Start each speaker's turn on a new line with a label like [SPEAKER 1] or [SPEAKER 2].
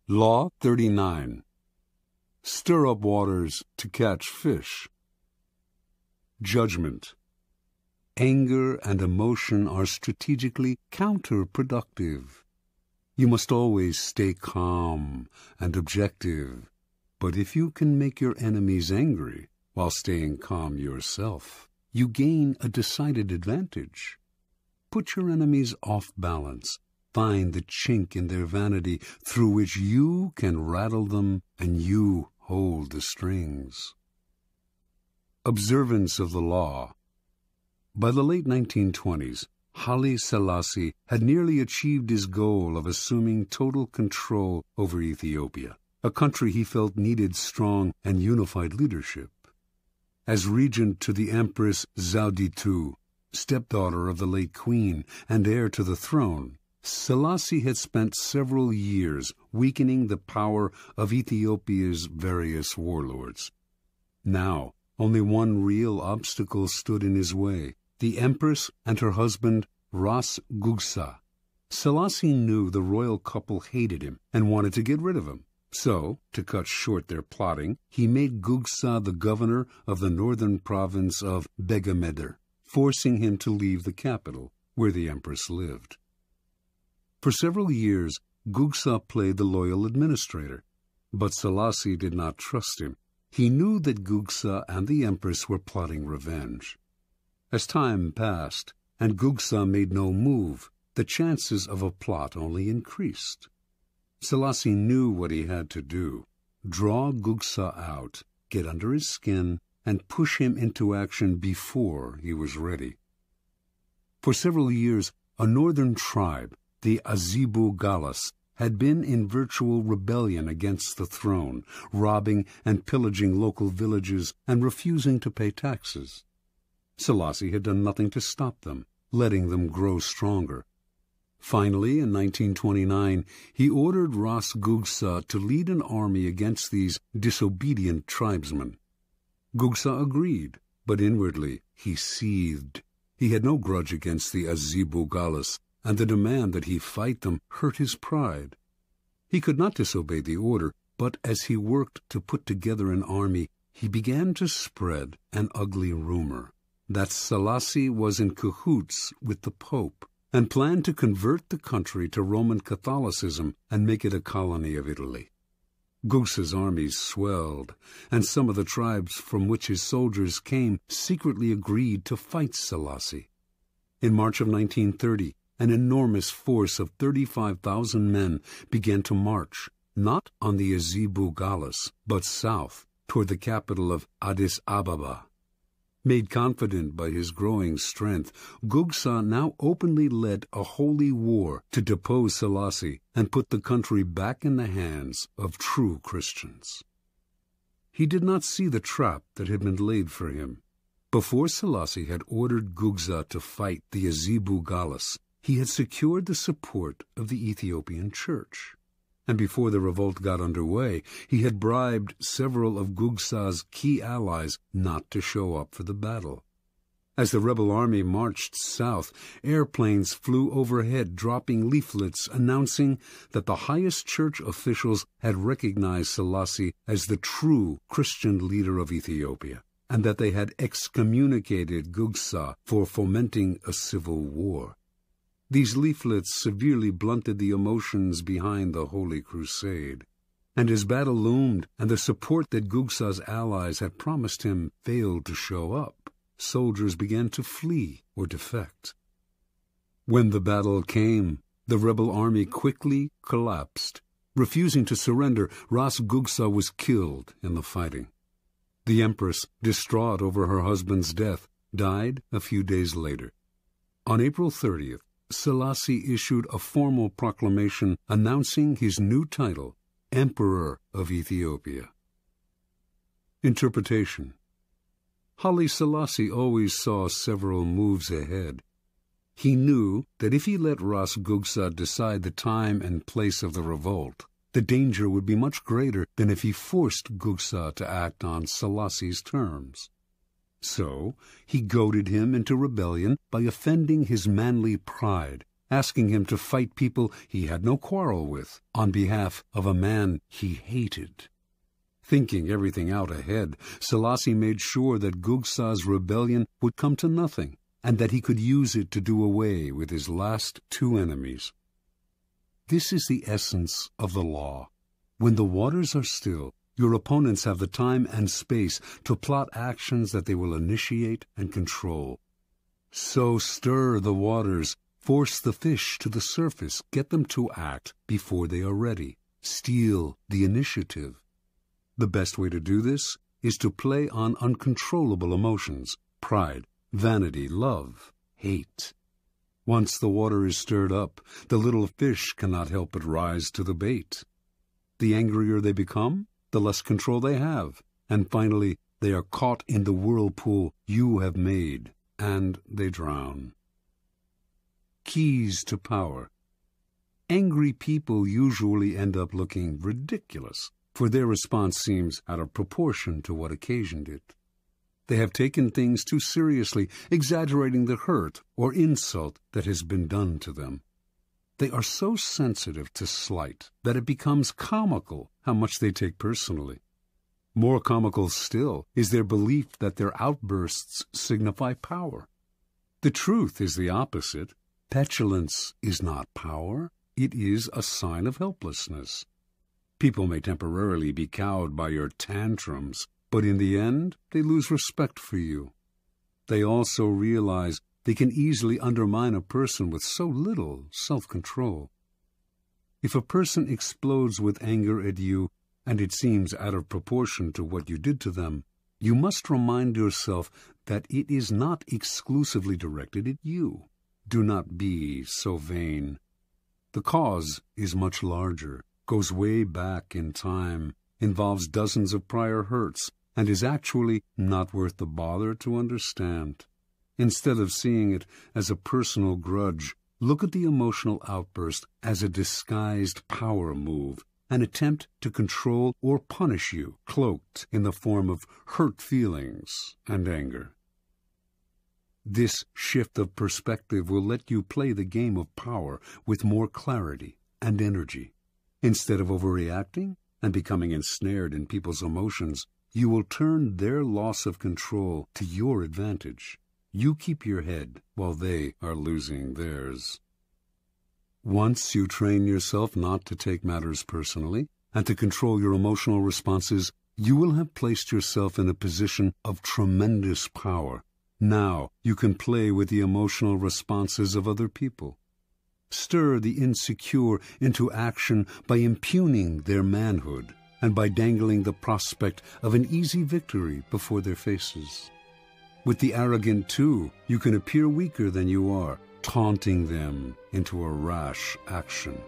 [SPEAKER 1] Law 39. Stir up waters to catch fish. Judgment. Anger and emotion are strategically counterproductive. You must always stay calm and objective. But if you can make your enemies angry while staying calm yourself, you gain a decided advantage. Put your enemies off balance. Find the chink in their vanity through which you can rattle them and you hold the strings. Observance of the law. By the late 1920s, Haile Selassie had nearly achieved his goal of assuming total control over Ethiopia, a country he felt needed strong and unified leadership. As regent to the Empress Zewditu, stepdaughter of the late queen and heir to the throne, Selassie had spent several years weakening the power of Ethiopia's various warlords. Now, only one real obstacle stood in his way: the Empress and her husband, Ras Gugsa. Selassie knew the royal couple hated him and wanted to get rid of him. So, to cut short their plotting, he made Gugsa the governor of the northern province of Begemeder, forcing him to leave the capital, where the Empress lived. For several years, Gugsa played the loyal administrator, but Selassie did not trust him. He knew that Gugsa and the Empress were plotting revenge. As time passed, and Gugsa made no move, the chances of a plot only increased. Selassie knew what he had to do: draw Gugsa out, get under his skin, and push him into action before he was ready. For several years, a northern tribe, the Azibu Galas, had been in virtual rebellion against the throne, robbing and pillaging local villages and refusing to pay taxes. Selassie had done nothing to stop them, letting them grow stronger. Finally, in 1929, he ordered Ras Gugsa to lead an army against these disobedient tribesmen. Gugsa agreed, but inwardly he seethed. He had no grudge against the Azibu Galas, and the demand that he fight them hurt his pride. He could not disobey the order, but as he worked to put together an army, he began to spread an ugly rumor that Selassie was in cahoots with the Pope and planned to convert the country to Roman Catholicism and make it a colony of Italy. Gugsa's armies swelled, and some of the tribes from which his soldiers came secretly agreed to fight Selassie. In March of 1930, an enormous force of 35,000 men began to march, not on the Azibu Galas, but south, toward the capital of Addis Ababa. Made confident by his growing strength, Gugsa now openly led a holy war to depose Selassie and put the country back in the hands of true Christians. He did not see the trap that had been laid for him. Before Selassie had ordered Gugsa to fight the Azibu Galas, he had secured the support of the Ethiopian Church. And before the revolt got underway, he had bribed several of Gugsa's key allies not to show up for the battle. As the rebel army marched south, airplanes flew overhead, dropping leaflets announcing that the highest church officials had recognized Selassie as the true Christian leader of Ethiopia, and that they had excommunicated Gugsa for fomenting a civil war. These leaflets severely blunted the emotions behind the Holy Crusade. And as battle loomed and the support that Gugsa's allies had promised him failed to show up, soldiers began to flee or defect. When the battle came, the rebel army quickly collapsed. Refusing to surrender, Ras Gugsa was killed in the fighting. The Empress, distraught over her husband's death, died a few days later. On April 30th, Selassie issued a formal proclamation announcing his new title, Emperor of Ethiopia. Interpretation. Haile Selassie always saw several moves ahead. He knew that if he let Ras Gugsa decide the time and place of the revolt, the danger would be much greater than if he forced Gugsa to act on Selassie's terms. So he goaded him into rebellion by offending his manly pride asking him to fight people he had no quarrel with on behalf of a man he hated. Thinking everything out ahead, Selassie made sure that Gugsa's rebellion would come to nothing, and that he could use it to do away with his last two enemies. This is the essence of the law. When the waters are still, your opponents have the time and space to plot actions that they will initiate and control. So stir the waters, force the fish to the surface, get them to act before they are ready. Steal the initiative. The best way to do this is to play on uncontrollable emotions: pride, vanity, love, hate. Once the water is stirred up, the little fish cannot help but rise to the bait. The angrier they become, the less control they have, and finally they are caught in the whirlpool you have made, and they drown. Keys to power. Angry people usually end up looking ridiculous, for their response seems out of proportion to what occasioned it. They have taken things too seriously, exaggerating the hurt or insult that has been done to them. They are so sensitive to slight that it becomes comical how much they take personally. More comical still is their belief that their outbursts signify power. The truth is the opposite. Petulance is not power. It is a sign of helplessness. People may temporarily be cowed by your tantrums, but in the end, they lose respect for you. They also realize they can easily undermine a person with so little self-control. If a person explodes with anger at you, and it seems out of proportion to what you did to them, you must remind yourself that it is not exclusively directed at you. Do not be so vain. The cause is much larger, goes way back in time, involves dozens of prior hurts, and is actually not worth the bother to understand. Instead of seeing it as a personal grudge, look at the emotional outburst as a disguised power move, an attempt to control or punish you, cloaked in the form of hurt feelings and anger. This shift of perspective will let you play the game of power with more clarity and energy. Instead of overreacting and becoming ensnared in people's emotions, you will turn their loss of control to your advantage. You keep your head while they are losing theirs. Once you train yourself not to take matters personally and to control your emotional responses, you will have placed yourself in a position of tremendous power. Now you can play with the emotional responses of other people. Stir the insecure into action by impugning their manhood and by dangling the prospect of an easy victory before their faces. With the arrogant, too, you can appear weaker than you are, taunting them into a rash action.